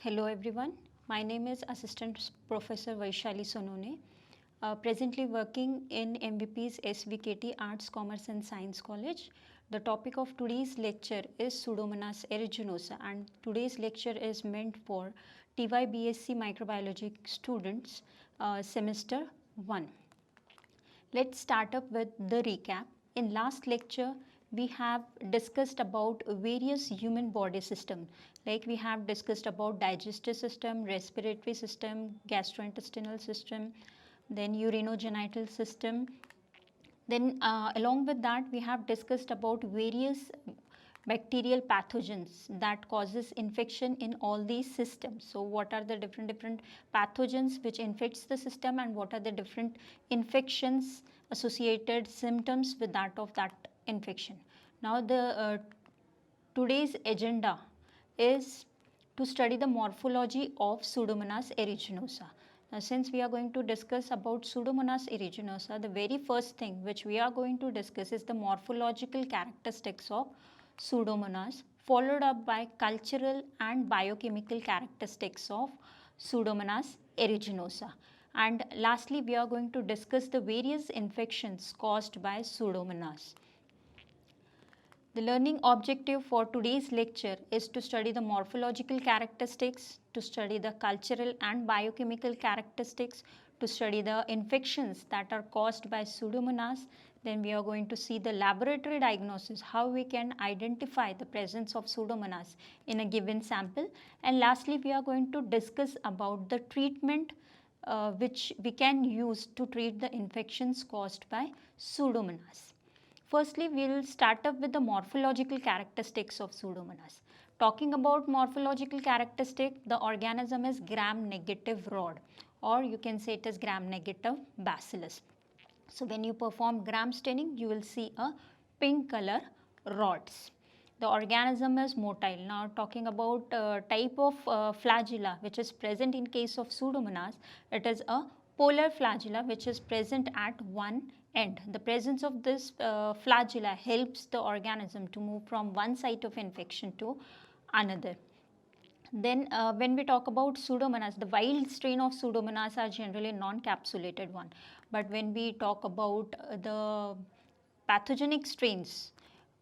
Hello everyone, my name is Assistant Professor Vaishali Sonone, presently working in MVP's SVKT Arts, Commerce and Science College. The topic of today's lecture is Pseudomonas aeruginosa, and today's lecture is meant for TYBSc Microbiology students, semester 1. Let's start up with the recap. In last lecture, we have discussed about various human body system, like we have discussed about digestive system, respiratory system, gastrointestinal system, then urinogenital system. Then along with that, we have discussed about various bacterial pathogens that causes infection in all these systems. So what are the different pathogens which infects the system, and what are the different infections associated symptoms with that infection. Now the today's agenda is to study the morphology of Pseudomonas aeruginosa. Now, since we are going to discuss about Pseudomonas aeruginosa, the very first thing which we are going to discuss is the morphological characteristics of Pseudomonas, followed up by cultural and biochemical characteristics of Pseudomonas aeruginosa. And lastly, we are going to discuss the various infections caused by Pseudomonas. The learning objective for today's lecture is to study the morphological characteristics, to study the cultural and biochemical characteristics, to study the infections that are caused by Pseudomonas. Then we are going to see the laboratory diagnosis, how we can identify the presence of Pseudomonas in a given sample. And lastly, we are going to discuss about the treatment which we can use to treat the infections caused by Pseudomonas. Firstly, we will start up with the morphological characteristics of Pseudomonas. Talking about morphological characteristic, the organism is gram-negative rod, or you can say it is gram-negative bacillus. So when you perform gram staining, you will see a pink color rods. The organism is motile. Now talking about type of flagella which is present in case of Pseudomonas, it is a polar flagella which is present at one end. The presence of this flagella helps the organism to move from one site of infection to another. Then when we talk about Pseudomonas, the wild strain of Pseudomonas are generally non-capsulated one. But when we talk about the pathogenic strains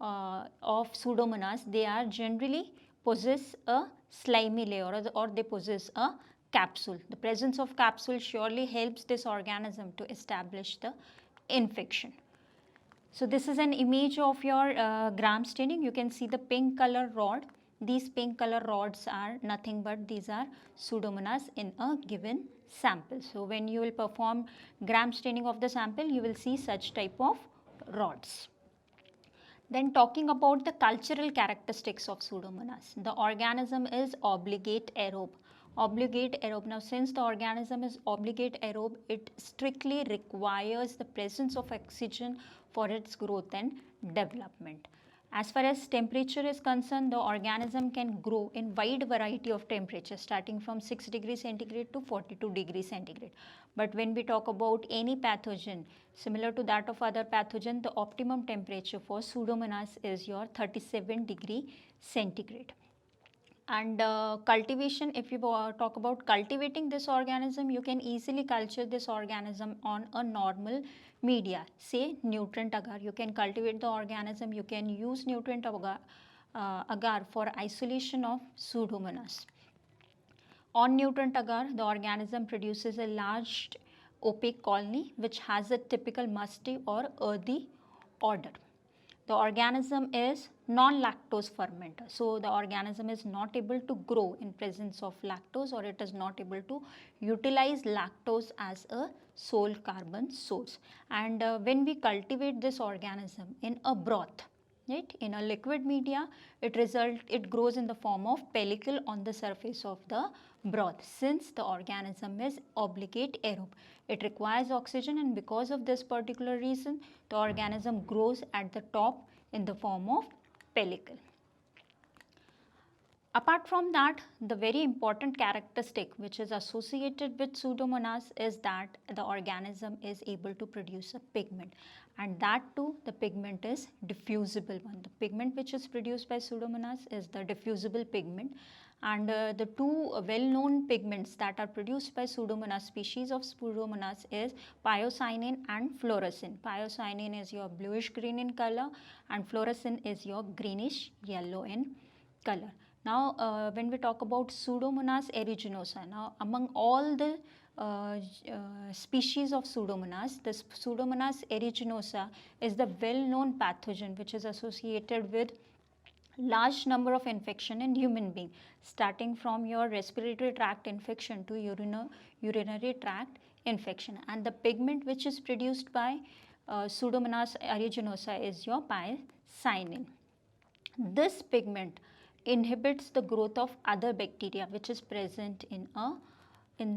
of Pseudomonas, they are generally possess a slimy layer, or they possess a capsule. The presence of capsule surely helps this organism to establish the infection. So this is an image of your gram staining. You can see the pink color rod. These pink color rods are nothing but these are Pseudomonas in a given sample. So when you will perform gram staining of the sample, you will see such type of rods. Then talking about the cultural characteristics of Pseudomonas, the organism is obligate aerobe. Obligate aerobe. Now since the organism is obligate aerobe, it strictly requires the presence of oxygen for its growth and development. As far as temperature is concerned, the organism can grow in wide variety of temperatures starting from 6 degrees centigrade to 42 degrees centigrade. But when we talk about any pathogen similar to that of other pathogen, the optimum temperature for Pseudomonas is your 37 degree centigrade. And cultivation, if you talk about cultivating this organism, you can easily culture this organism on a normal media, say nutrient agar. You can cultivate the organism, you can use nutrient agar for isolation of Pseudomonas. On nutrient agar, the organism produces a large opaque colony which has a typical musty or earthy odor. The organism is non-lactose fermenter. So the organism is not able to grow in presence of lactose, or it is not able to utilize lactose as a sole carbon source. And when we cultivate this organism in a broth, right, in a liquid media, it grows in the form of pellicle on the surface of the broth. Since the organism is obligate aerobe, it requires oxygen, and because of this particular reason, the organism grows at the top in the form of pellicle. Apart from that, the very important characteristic which is associated with Pseudomonas is that the organism is able to produce a pigment, and that too the pigment is diffusible one. The pigment which is produced by Pseudomonas is the diffusible pigment, And the two well-known pigments that are produced by Pseudomonas species of Pseudomonas is pyocyanin and fluorescein. Pyocyanin is your bluish green in color and fluorescein is your greenish yellow in color. Now when we talk about Pseudomonas aeruginosa, now among all the species of Pseudomonas, this Pseudomonas aeruginosa is the well-known pathogen which is associated with large number of infection in human being, starting from your respiratory tract infection to urinary tract infection. And the pigment which is produced by Pseudomonas aeruginosa is your pyocyanin. This pigment inhibits the growth of other bacteria which is present in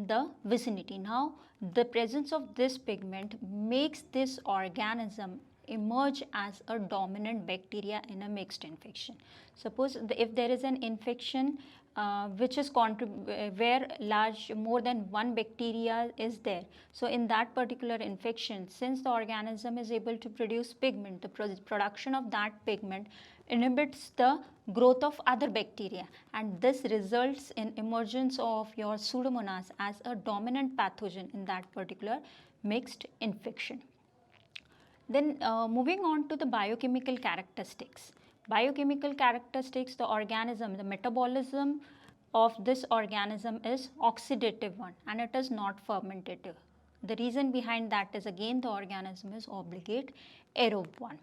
the vicinity. Now the presence of this pigment makes this organism emerge as a dominant bacteria in a mixed infection. Suppose if there is an infection which is where more than one bacteria is there, so in that particular infection, since the organism is able to produce pigment, the production of that pigment inhibits the growth of other bacteria, and this results in emergence of your Pseudomonas as a dominant pathogen in that particular mixed infection. Then moving on to the biochemical characteristics. Biochemical characteristics, the organism, the metabolism of this organism is oxidative one and it is not fermentative. The reason behind that is again the organism is obligate aerobe one.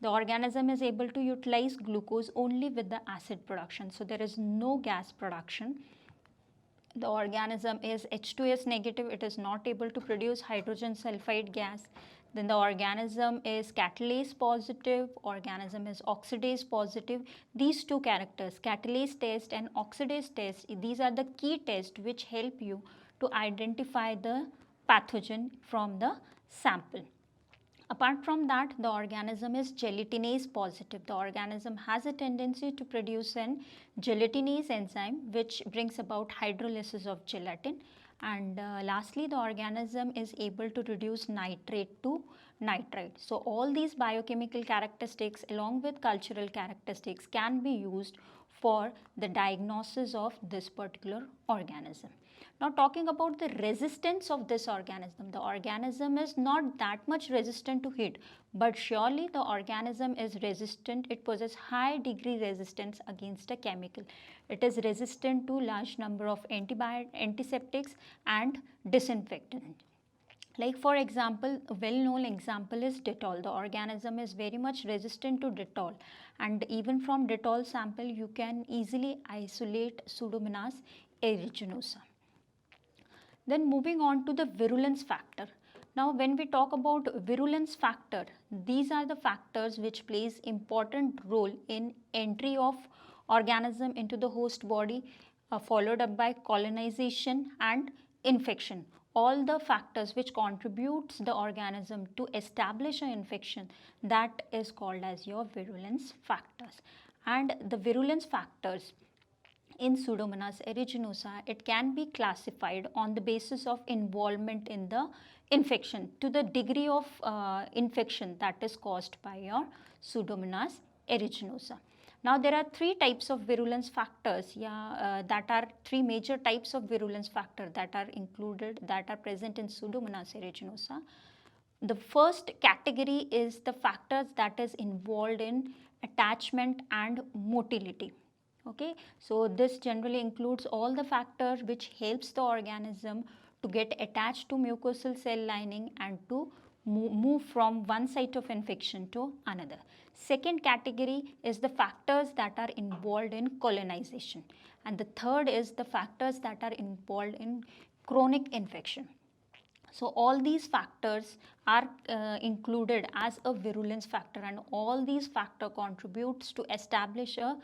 The organism is able to utilize glucose only with the acid production, so there is no gas production. The organism is H2S negative, it is not able to produce hydrogen sulfide gas. Then the organism is catalase positive, organism is oxidase positive. These two characters, catalase test and oxidase test, these are the key tests which help you to identify the pathogen from the sample. Apart from that, the organism is gelatinase positive. The organism has a tendency to produce an gelatinase enzyme which brings about hydrolysis of gelatin. And lastly, the organism is able to reduce nitrate to nitrite. So all these biochemical characteristics along with cultural characteristics can be used for the diagnosis of this particular organism. Now talking about the resistance of this organism, the organism is not that much resistant to heat, but surely the organism is resistant, it possesses high degree resistance against a chemical. It is resistant to large number of antiseptics and disinfectant. Like for example, a well-known example is Dettol. The organism is very much resistant to Dettol, and even from Dettol sample you can easily isolate Pseudomonas aeruginosa. Then moving on to the virulence factor. Now when we talk about virulence factor, these are the factors which plays important role in entry of organism into the host body, followed up by colonization and infection. All the factors which contributes the organism to establish an infection, that is called as your virulence factors. And the virulence factors in Pseudomonas aeruginosa, it can be classified on the basis of involvement in the infection to the degree of infection that is caused by your Pseudomonas aeruginosa. Now there are three types of virulence factors, that are three major types of virulence factor that are included, that are present in Pseudomonas aeruginosa. The first category is the factors that is involved in attachment and motility. Okay, so this generally includes all the factors which helps the organism to get attached to mucosal cell lining and to move from one site of infection to another. Second category is the factors that are involved in colonization, and the third is the factors that are involved in chronic infection. So all these factors are included as a virulence factor, and all these factors contributes to establish a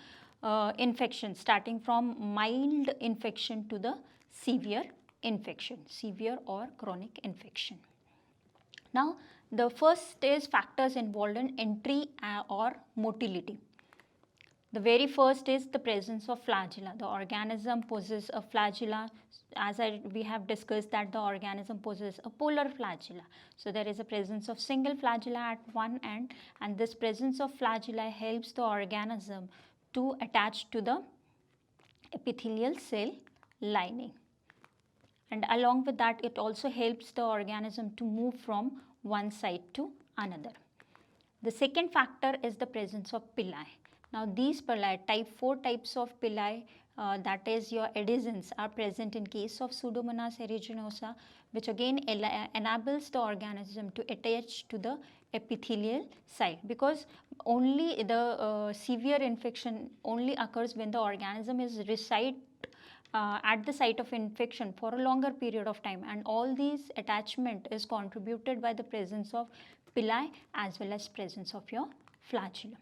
infection starting from mild infection to the severe infection, severe or chronic infection. Now the first is factors involved in entry or motility. The very first is the presence of flagella. The organism possesses a flagella. As we have discussed that the organism possesses a polar flagella. So there is a presence of single flagella at one end, and this presence of flagella helps the organism to attach to the epithelial cell lining. And along with that, it also helps the organism to move from one side to another. The second factor is the presence of villi. Now these villi, type 4 types of villi, that is your adhesins, are present in case of Pseudomonas aeruginosa, which again enables the organism to attach to the epithelial side, because only the severe infection only occurs when the organism is reside at the site of infection for a longer period of time, and all these attachment is contributed by the presence of villi as well as presence of your flagellum.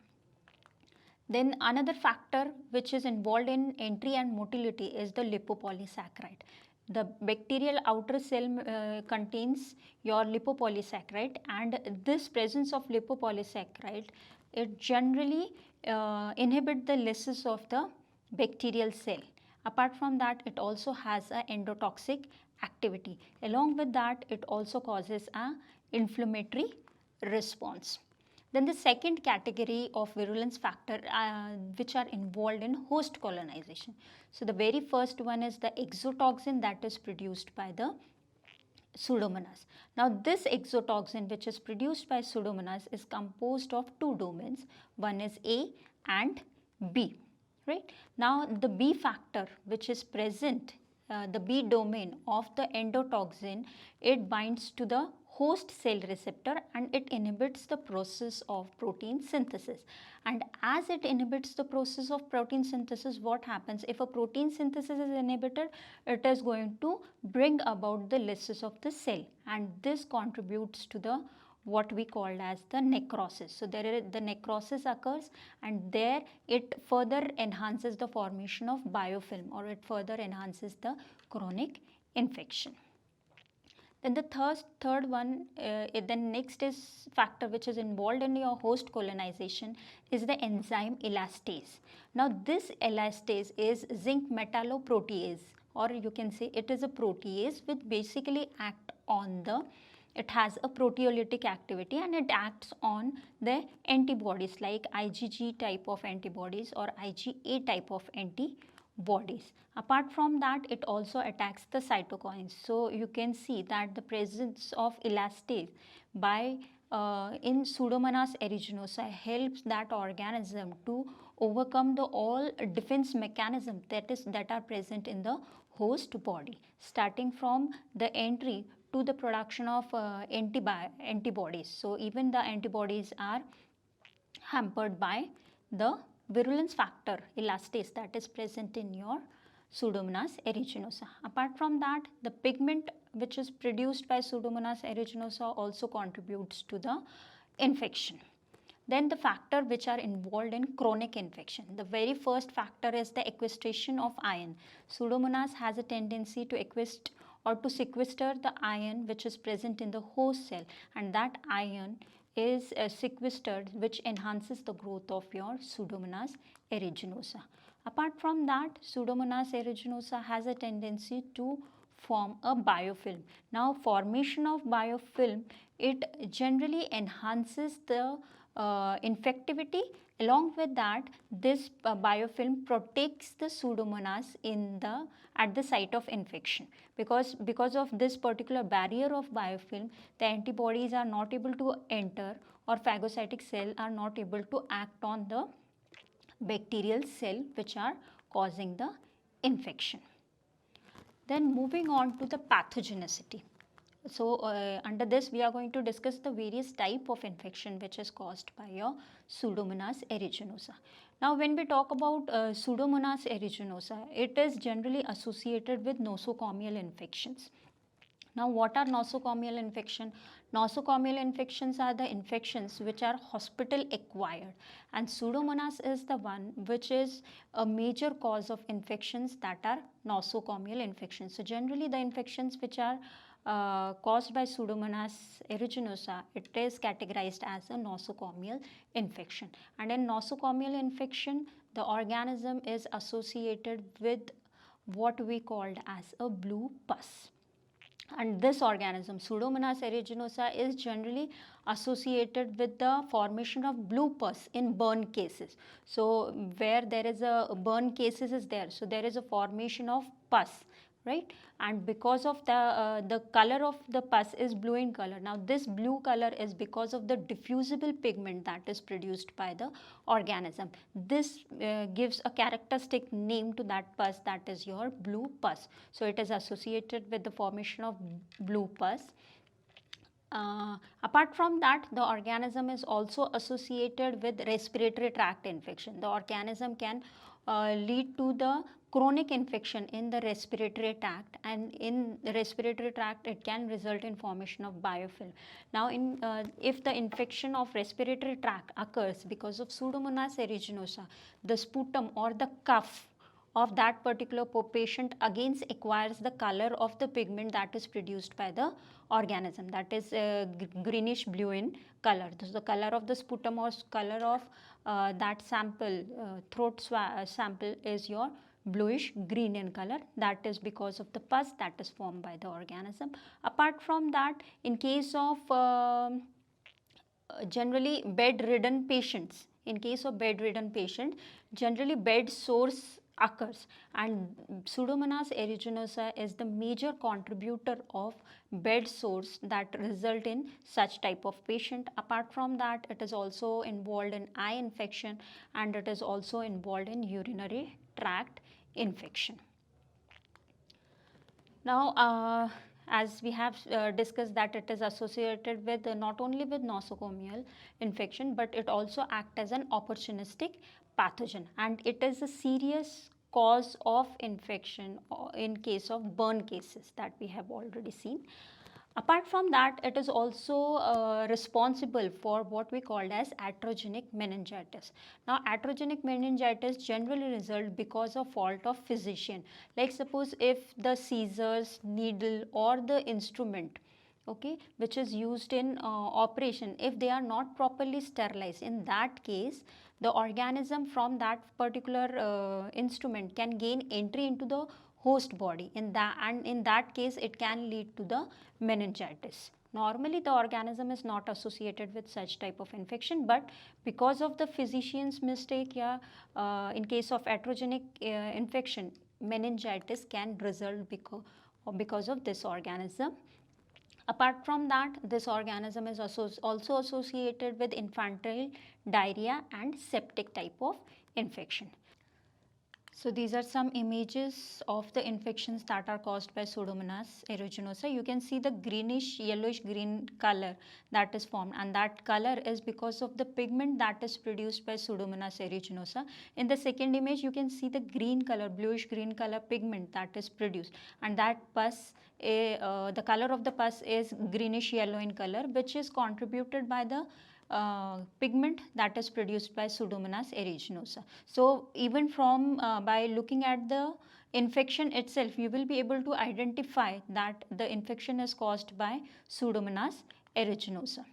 Then another factor which is involved in entry and motility is the lipopolysaccharide. The bacterial outer cell contains your lipopolysaccharide, and this presence of lipopolysaccharide, it generally inhibit the lysis of the bacterial cell. Apart from that, it also has an endotoxic activity. Along with that, it also causes an inflammatory response. Then the second category of virulence factor which are involved in host colonization. So the very first one is the exotoxin that is produced by the Pseudomonas. Now this exotoxin which is produced by Pseudomonas is composed of two domains. One is A and B. Right? Now the B factor which is present, the B domain of the endotoxin, it binds to the host cell receptor and it inhibits the process of protein synthesis. And as it inhibits the process of protein synthesis, what happens? If a protein synthesis is inhibited, it is going to bring about the lysis of the cell, and this contributes to the what we called as the necrosis. So the necrosis occurs, and there it further enhances the formation of biofilm, or it further enhances the chronic infection. Then the third one, then next is factor which is involved in your host colonization is the enzyme elastase. Now this elastase is zinc metalloprotease, or you can say it is a protease which basically act on the, it has a proteolytic activity and it acts on the antibodies like IgG type of antibodies or IgA type of antibodies. Apart from that, it also attacks the cytokines. So you can see that the presence of elastase by in Pseudomonas aeruginosa helps that organism to overcome the all defense mechanism that are present in the host body, starting from the entry to the production of antibodies. So even the antibodies are hampered by the virulence factor elastase that is present in your Pseudomonas aeruginosa. Apart from that, the pigment which is produced by Pseudomonas aeruginosa also contributes to the infection. Then the factor which are involved in chronic infection. The very first factor is the sequestration of iron. Pseudomonas has a tendency to sequester the iron which is present in the host cell, and that iron is sequestered, which enhances the growth of your Pseudomonas aeruginosa. Apart from that, Pseudomonas aeruginosa has a tendency to form a biofilm. Now formation of biofilm, it generally enhances the infectivity. Along with that, this biofilm protects the Pseudomonas at the site of infection, because of this particular barrier of biofilm, the antibodies are not able to enter, or phagocytic cell are not able to act on the bacterial cell which are causing the infection. Then moving on to the pathogenicity. So under this we are going to discuss the various type of infection which is caused by your Pseudomonas aeruginosa. Now when we talk about Pseudomonas aeruginosa, it is generally associated with nosocomial infections. Now what are nosocomial infection? Nosocomial infections are the infections which are hospital acquired, and Pseudomonas is the one which is a major cause of infections that are nosocomial infections. So generally the infections which are caused by Pseudomonas aeruginosa, it is categorized as a nosocomial infection. And in nosocomial infection, the organism is associated with what we called as a blue pus. And this organism, Pseudomonas aeruginosa, is generally associated with the formation of blue pus in burn cases. So where there is a burn cases is there, so there is a formation of pus, right? And because of the color of the pus is blue in color. Now this blue color is because of the diffusible pigment that is produced by the organism. This gives a characteristic name to that pus, that is your blue pus. So it is associated with the formation of blue pus. Apart from that, the organism is also associated with respiratory tract infection. The organism can lead to the chronic infection in the respiratory tract, and in the respiratory tract it can result in formation of biofilm. Now if the infection of respiratory tract occurs because of Pseudomonas aeruginosa, the sputum or the cough of that particular patient again acquires the color of the pigment that is produced by the organism, that is greenish blue in color. This is the color of the sputum or color of that sample, throat sample is your bluish green in color. That is because of the pus that is formed by the organism. Apart from that, in case of generally bedridden patients, in case of bedridden patient, generally bed sores occurs, and Pseudomonas aeruginosa is the major contributor of bed sores that result in such type of patient. Apart from that, it is also involved in eye infection, and it is also involved in urinary tract infection. Now, as we have discussed that it is associated with not only with nosocomial infection, but it also acts as an opportunistic pathogen, and it is a serious cause of infection in case of burn cases that we have already seen. Apart from that, it is also responsible for what we called as iatrogenic meningitis. Now, iatrogenic meningitis generally result because of fault of physician. Like suppose if the scissors, needle or the instrument, okay, which is used in operation, if they are not properly sterilized, in that case the organism from that particular instrument can gain entry into the host body, and in that case it can lead to the meningitis. Normally the organism is not associated with such type of infection, but because of the physician's mistake, yeah, in case of iatrogenic infection, meningitis can result because of this organism. Apart from that, this organism is also associated with infantile diarrhea and septic type of infection. So these are some images of the infections that are caused by Pseudomonas aeruginosa. You can see the greenish yellowish green color that is formed, and that color is because of the pigment that is produced by Pseudomonas aeruginosa. In the second image, you can see the green color, bluish green color pigment that is produced, and that pus, the color of the pus is greenish yellow in color, which is contributed by the pigment that is produced by Pseudomonas aeruginosa. So even from by looking at the infection itself, you will be able to identify that the infection is caused by Pseudomonas aeruginosa.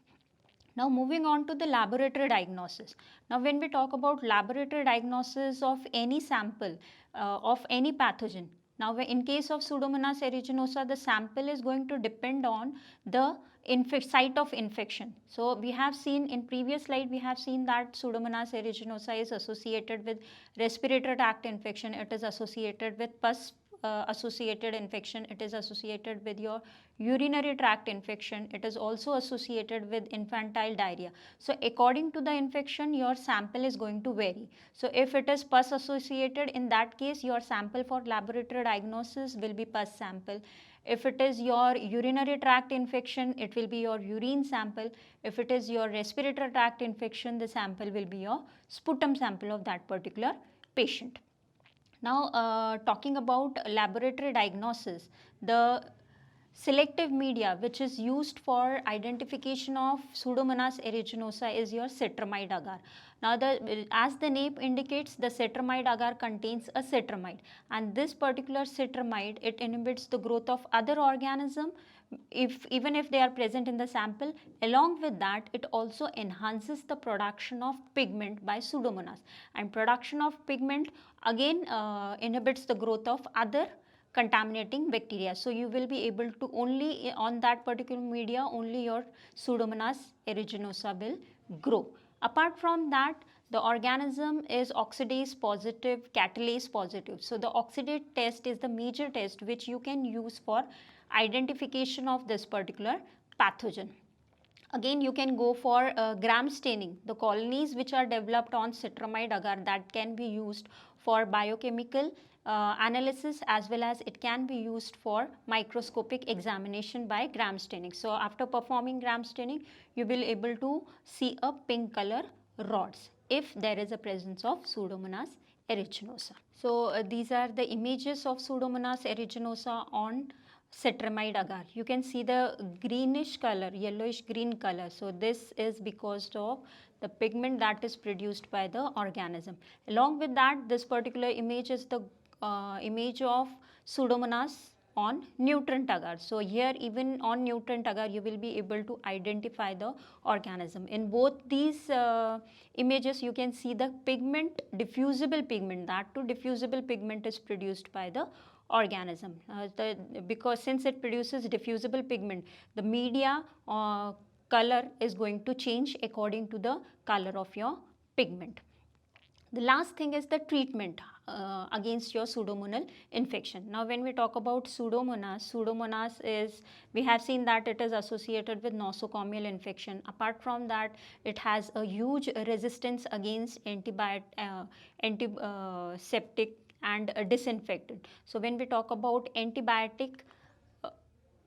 Now moving on to the laboratory diagnosis. Now when we talk about laboratory diagnosis of any sample of any pathogen, now in case of Pseudomonas aeruginosa, the sample is going to depend on the site of infection. So we have seen in previous slide, we have seen that Pseudomonas aeruginosa is associated with respiratory tract infection, it is associated with pus associated infection, it is associated with your urinary tract infection, it is also associated with infantile diarrhea. So according to the infection, your sample is going to vary. So if it is pus associated, in that case your sample for laboratory diagnosis will be pus sample. If it is your urinary tract infection, it will be your urine sample. If it is your respiratory tract infection, the sample will be your sputum sample of that particular patient. Now, talking about laboratory diagnosis, the selective media which is used for identification of Pseudomonas aeruginosa is your cetramide agar. Now, as the name indicates, the cetramide agar contains a cetramide, and this particular cetramide, it inhibits the growth of other organism even if they are present in the sample. Along with that, it also enhances the production of pigment by Pseudomonas, and production of pigment again inhibits the growth of other contaminating bacteria. So you will be able to only on that particular media only your Pseudomonas aeruginosa will grow. Apart from that, the organism is oxidase positive, catalase positive. So the oxidase test is the major test which you can use for identification of this particular pathogen. Again, you can go for gram staining. The colonies which are developed on citramide agar, that can be used for biochemical analysis, as well as it can be used for microscopic examination by gram staining. So after performing gram staining, you will able to see a pink color rods if there is a presence of Pseudomonas aeruginosa. So these are the images of Pseudomonas aeruginosa on citramide agar. You can see the greenish color, yellowish green color. So this is because of the pigment that is produced by the organism. Along with that, this particular image is the image of Pseudomonas on nutrient agar. So here even on nutrient agar you will be able to identify the organism. In both these images you can see the pigment, diffusible pigment, that too diffusible pigment is produced by the organism. Because since it produces diffusible pigment, the media color is going to change according to the color of your pigment. The last thing is the treatment against your pseudomonal infection. Now when we talk about Pseudomonas is, we have seen that it is associated with nosocomial infection. Apart from that, it has a huge resistance against antiseptic and disinfectant. So when we talk about antibiotic,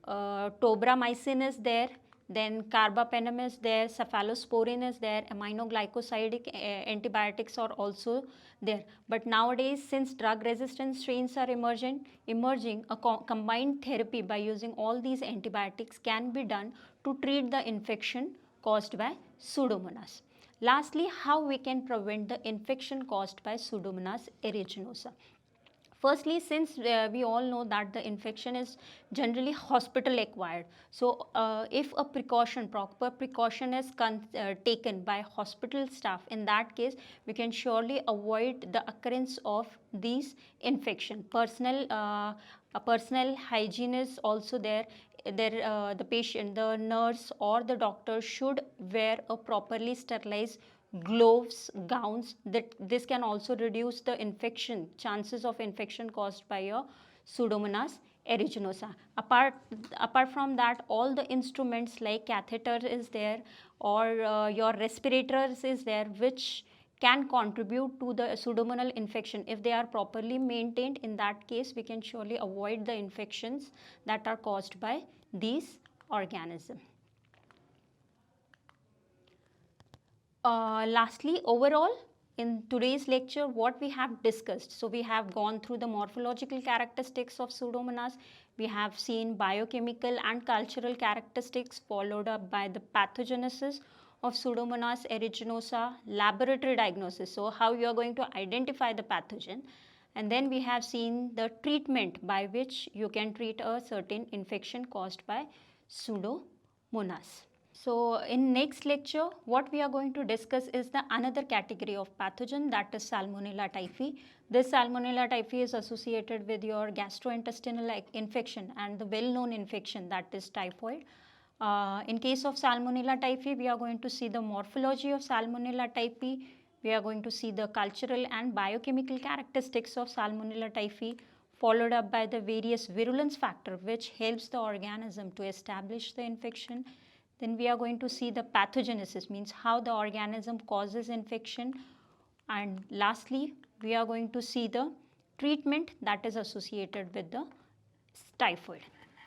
tobramycin is there, then carbapenem is there, cephalosporin is there, aminoglycosidic antibiotics are also there. But nowadays, since drug resistant strains are emerging, a combined therapy by using all these antibiotics can be done to treat the infection caused by Pseudomonas. Lastly, how we can prevent the infection caused by Pseudomonas aeruginosa. Firstly, since we all know that the infection is generally hospital acquired, so if a proper precaution is taken by hospital staff, in that case we can surely avoid the occurrence of these infection. Personal hygiene is also there. The patient, the nurse or the doctor should wear a properly sterilized gloves, gowns. That this can also reduce the chances of infection caused by your Pseudomonas aeruginosa. Apart from that, all the instruments like catheter is there, or your respirators is there, which can contribute to the pseudomonal infection. If they are properly maintained, in that case we can surely avoid the infections that are caused by these organisms. Lastly, overall, in today's lecture, what we have discussed, so we have gone through the morphological characteristics of Pseudomonas, we have seen biochemical and cultural characteristics, followed up by the pathogenesis of Pseudomonas aeruginosa, laboratory diagnosis, so how you are going to identify the pathogen, and then we have seen the treatment by which you can treat a certain infection caused by Pseudomonas. So in next lecture, what we are going to discuss is the another category of pathogen, that is Salmonella typhi. This Salmonella typhi is associated with your gastrointestinal infection and the well-known infection, that is typhoid. In case of Salmonella typhi, we are going to see the morphology of Salmonella typhi. We are going to see the cultural and biochemical characteristics of Salmonella typhi, followed up by the various virulence factor which helps the organism to establish the infection. Then we are going to see the pathogenesis, means how the organism causes infection. And lastly, we are going to see the treatment that is associated with the typhoid.